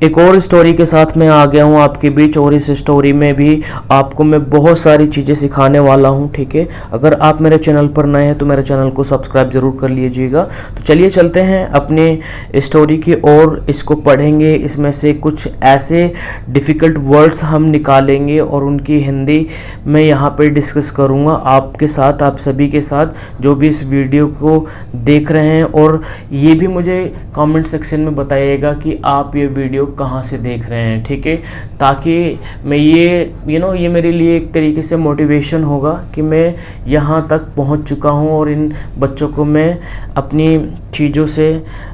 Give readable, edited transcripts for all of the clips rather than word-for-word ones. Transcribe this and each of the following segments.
एक और स्टोरी के साथ मैं आ गया हूँ आपके बीच, और इस स्टोरी में भी आपको मैं बहुत सारी चीज़ें सिखाने वाला हूँ। ठीक है, अगर आप मेरे चैनल पर नए हैं तो मेरे चैनल को सब्सक्राइब जरूर कर लीजिएगा। तो चलिए चलते हैं अपने स्टोरी की ओर, इसको पढ़ेंगे। इसमें से कुछ ऐसे डिफ़िकल्ट वर्ड्स हम निकालेंगे और उनकी हिंदी मैं यहाँ पर डिस्कस करूँगा आपके साथ, आप सभी के साथ जो भी इस वीडियो को देख रहे हैं। और ये भी मुझे कमेंट सेक्शन में बताइएगा कि आप ये वीडियो कहाँ से देख रहे हैं। ठीक है, ताकि मैं ये मेरे लिए एक तरीके से मोटिवेशन होगा कि मैं यहाँ तक पहुँच चुका हूँ और इन बच्चों को मैं अपनी चीज़ों से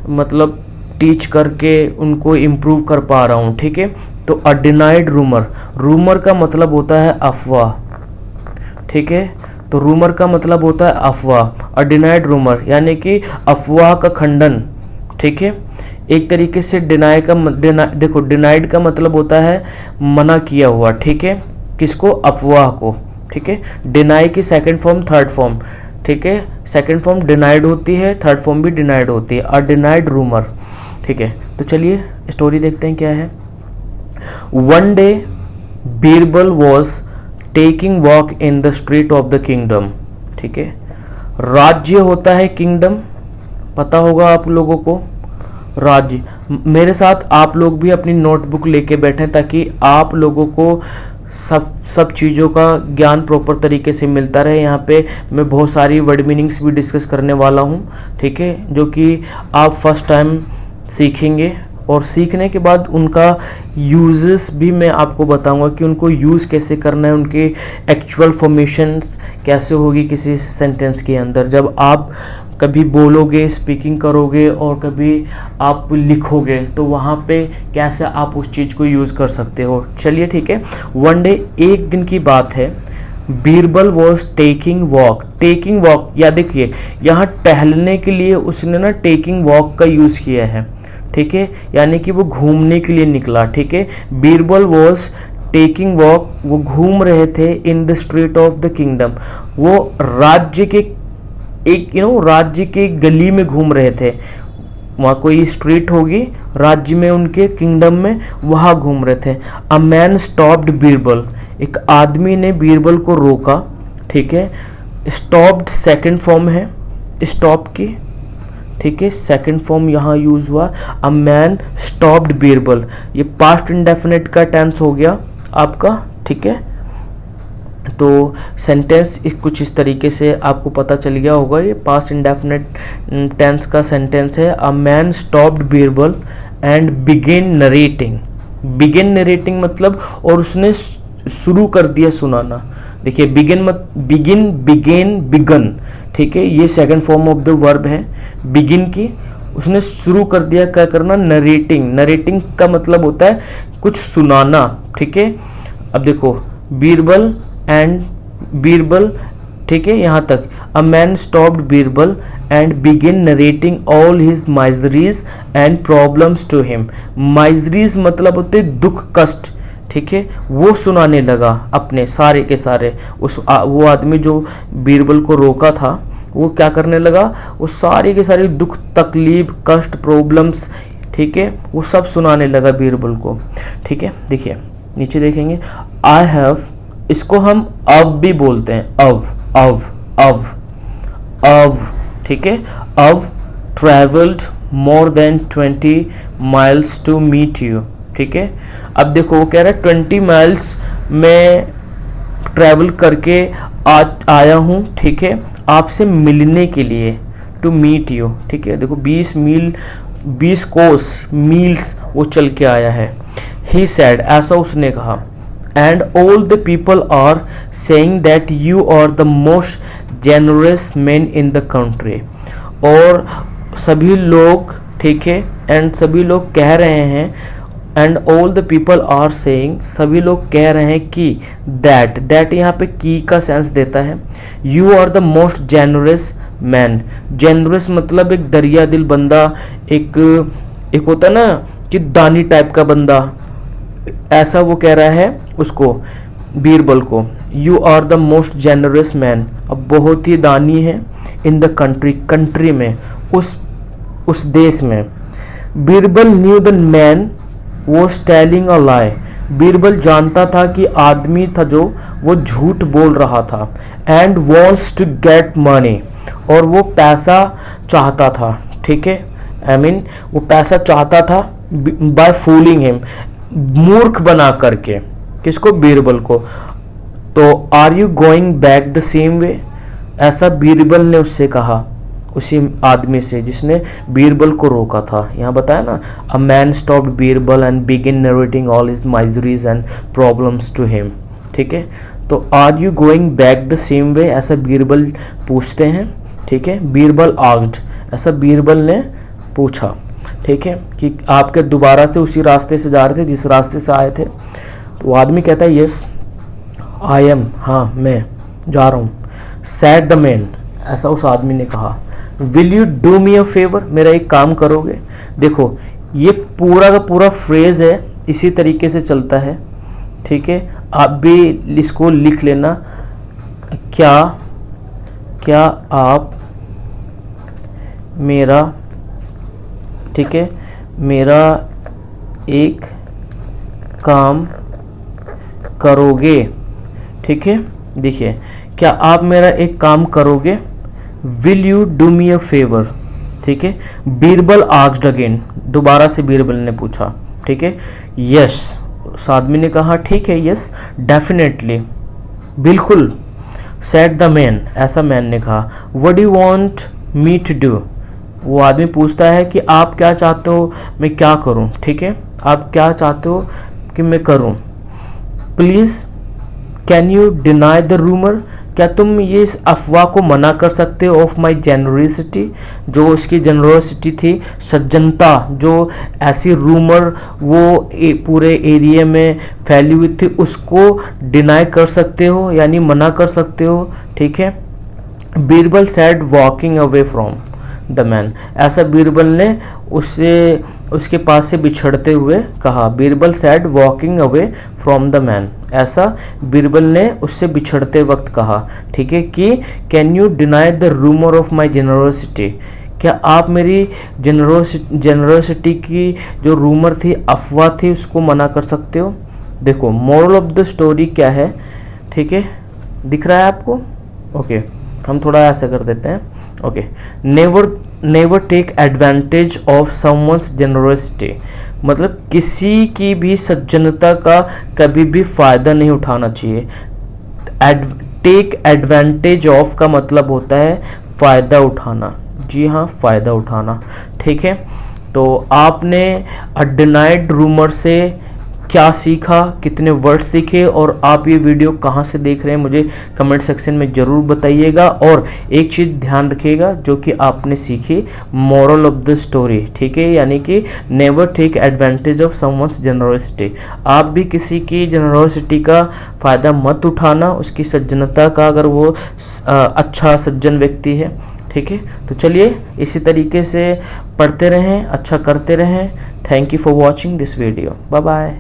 मतलब टीच करके उनको इम्प्रूव कर पा रहा हूँ। ठीक है, तो अ डिनाइड रूमर, रूमर का मतलब होता है अफवाह। ठीक है, तो रूमर का मतलब होता है अफवाह, अ डिनाइड रूमर यानी कि अफवाह का खंडन। ठीक है, एक तरीके से देखो डिनाइड का मतलब होता है मना किया हुआ। ठीक है, किसको? अफवाह को। ठीक है, डिनाई की सेकंड फॉर्म थर्ड फॉर्म। ठीक है, सेकंड फॉर्म डिनाइड होती है, थर्ड फॉर्म भी डिनाइड होती है, अ डिनाइड रूमर। ठीक है, तो चलिए स्टोरी देखते हैं क्या है। One day Birbal was taking walk in the street of the kingdom. ठीक है, राज्य होता है किंगडम, पता होगा आप लोगों को। राज्य, मेरे साथ आप लोग भी अपनी नोटबुक लेके बैठें ताकि आप लोगों को सब चीज़ों का ज्ञान प्रॉपर तरीके से मिलता रहे। यहाँ पे मैं बहुत सारी वर्ड मीनिंग्स भी डिस्कस करने वाला हूँ। ठीक है, जो कि आप फर्स्ट टाइम सीखेंगे और सीखने के बाद उनका यूजेस भी मैं आपको बताऊंगा कि उनको यूज़ कैसे करना है, उनके एक्चुअल फॉर्मेशंस कैसे होगी किसी सेंटेंस के अंदर जब आप कभी बोलोगे, स्पीकिंग करोगे और कभी आप लिखोगे, तो वहाँ पे कैसे आप उस चीज़ को यूज़ कर सकते हो। चलिए ठीक है, वन डे, एक दिन की बात है। Birbal was taking walk, taking walk या देखिए यहाँ टहलने के लिए उसने ना टेकिंग वॉक का यूज़ किया है। ठीक है, यानी कि वो घूमने के लिए निकला। ठीक है, बीरबल वॉज टेकिंग वॉक, वो घूम रहे थे in the street of the kingdom, वो राज्य के राज्य के गली में घूम रहे थे। वहाँ कोई स्ट्रीट होगी राज्य में, उनके किंगडम में, वहाँ घूम रहे थे। अ मैन स्टॉप्ड बीरबल, एक आदमी ने बीरबल को रोका। ठीक है, स्टॉप्ड सेकंड फॉर्म है स्टॉप की। ठीक है, सेकंड फॉर्म यहाँ यूज हुआ, अ मैन स्टॉप्ड बीरबल, ये पास्ट इंडेफिनिट का टेंस हो गया आपका। ठीक है, तो सेंटेंस कुछ इस तरीके से आपको पता चल गया होगा, ये पास्ट इंडेफिनिट टेंस का सेंटेंस है। अ man stopped Birbal and begin narrating, begin narrating मतलब और उसने शुरू कर दिया सुनाना। देखिए बिगन। ठीक है, ये second form of the verb है बिगिन की, उसने शुरू कर दिया क्या करना? नरेटिंग। नरेटिंग का मतलब होता है कुछ सुनाना। ठीक है, अब देखो बीरबल एंड बीरबल, ठीक है यहाँ तक। A man stopped Birbal and begin narrating all his miseries and problems to him. Miseries मतलब होते दुख कष्ट। ठीक है, वो सुनाने लगा अपने सारे के सारे, वो आदमी जो बीरबल को रोका था वो क्या करने लगा? वो सारे के सारे दुख तकलीफ कष्ट प्रॉब्लम्स, ठीक है, वो सब सुनाने लगा बीरबल को। ठीक है, देखिए नीचे देखेंगे, आई हैव, इसको हम अब भी बोलते हैं, अब। ठीक है, अब travelled more than 20 miles to meet you. ठीक है, अब देखो वो कह रहा है 20 माइल्स में ट्रैवल करके आया हूँ। ठीक है, आपसे मिलने के लिए, टू मीट यू। ठीक है, देखो 20 कोस मील्स वो चल के आया है। ही सैड, ऐसा उसने कहा, and all the people are saying that you are the most generous man in the country. और सभी लोग, ठीक है, एंड सभी लोग कह रहे हैं, and all the people are saying, सभी लोग कह रहे हैं कि, दैट यहाँ पे की का सेंस देता है। You are the most generous man, generous मतलब एक दरिया दिल बंदा, एक होता ना कि दानी टाइप का बंदा, ऐसा वो कह रहा है उसको, बीरबल को। You are the most generous man, अब बहुत ही दानी है, इन द कंट्री में, उस देश में। Birbal new the man was telling a lie. Birbal जानता था कि आदमी था जो वो झूठ बोल रहा था. And wants to get money, और वो पैसा चाहता था. ठीक है, I mean वो पैसा चाहता था by fooling him, मूर्ख बना करके. किसको? बीरबल को. तो are you going back the same way, ऐसा बीरबल ने उससे कहा, उसी आदमी से जिसने बीरबल को रोका था. यहाँ बताया ना, a man stopped Birbal and begin narrating all his miseries and problems to him. ठीक है, तो are you going back the same way, ऐसा बीरबल पूछते हैं. ठीक है, बीरबल आस्क्ड, ऐसा बीरबल ने पूछा. ठीक है, कि आपके दोबारा से उसी रास्ते से जा रहे थे जिस रास्ते से आए थे. तो वो आदमी कहता है यस आई एम, हाँ मैं जा रहा हूँ. सैड द मैन, ऐसा उस आदमी ने कहा. Will you do me a favour, मेरा एक काम करोगे. देखो ये पूरा का पूरा फ्रेज है, इसी तरीके से चलता है. ठीक है, आप भी इसको लिख लेना. क्या आप मेरा, ठीक है, मेरा एक काम करोगे. ठीक है, देखिए, क्या आप मेरा एक काम करोगे. Will you do me a favour. ठीक है, बीरबल आस्क्ड अगेन, दोबारा से बीरबल ने पूछा. ठीक है, यस, उस आदमी ने कहा ठीक है, यस डेफिनेटली, बिल्कुल. सेड द मैन, ऐसा मैन ने कहा. What do you want me to do, वो आदमी पूछता है कि आप क्या चाहते हो मैं क्या करूं. ठीक है, आप क्या चाहते हो कि मैं करूं. Please can you deny the rumour, क्या तुम ये इस अफवाह को मना कर सकते हो. ऑफ माई जेनरसिटी, जो उसकी जेनरसिटी थी, सज्जनता, जो ऐसी रूमर वो पूरे एरिया में फैली हुई थी, उसको डिनाई कर सकते हो, यानी मना कर सकते हो. ठीक है, Birbal sad walking away from the man, ऐसा बीरबल ने उसके पास से बिछड़ते हुए कहा. Birbal sad walking away from the man, ऐसा बीरबल ने उससे बिछड़ते वक्त कहा. ठीक है, कि can you deny the rumour of my generosity, क्या आप मेरी जेनरसिटी की जो रूमर थी, अफवाह थी, उसको मना कर सकते हो. देखो मोरल ऑफ द स्टोरी क्या है. ठीक है, दिख रहा है आपको. ओके, हम थोड़ा ऐसा कर देते हैं. Okay, never take advantage of someone's generosity, मतलब किसी की भी सज्जनता का कभी भी फ़ायदा नहीं उठाना चाहिए. टेक एडवांटेज ऑफ का मतलब होता है फ़ायदा उठाना. जी हाँ, फ़ायदा उठाना. ठीक है, तो आपने डिनाइड रूमर से क्या सीखा, कितने वर्ड सीखे, और आप ये वीडियो कहाँ से देख रहे हैं मुझे कमेंट सेक्शन में ज़रूर बताइएगा. और एक चीज़ ध्यान रखिएगा जो कि आपने सीखी, मोरल ऑफ द स्टोरी. ठीक है, यानी कि never take advantage of someone's generosity, आप भी किसी की जेनरसिटी का फ़ायदा मत उठाना, उसकी सज्जनता का, अगर वो अच्छा सज्जन व्यक्ति है. ठीक है, तो चलिए इसी तरीके से पढ़ते रहें, अच्छा करते रहें. Thank you for watching this video. Bye bye.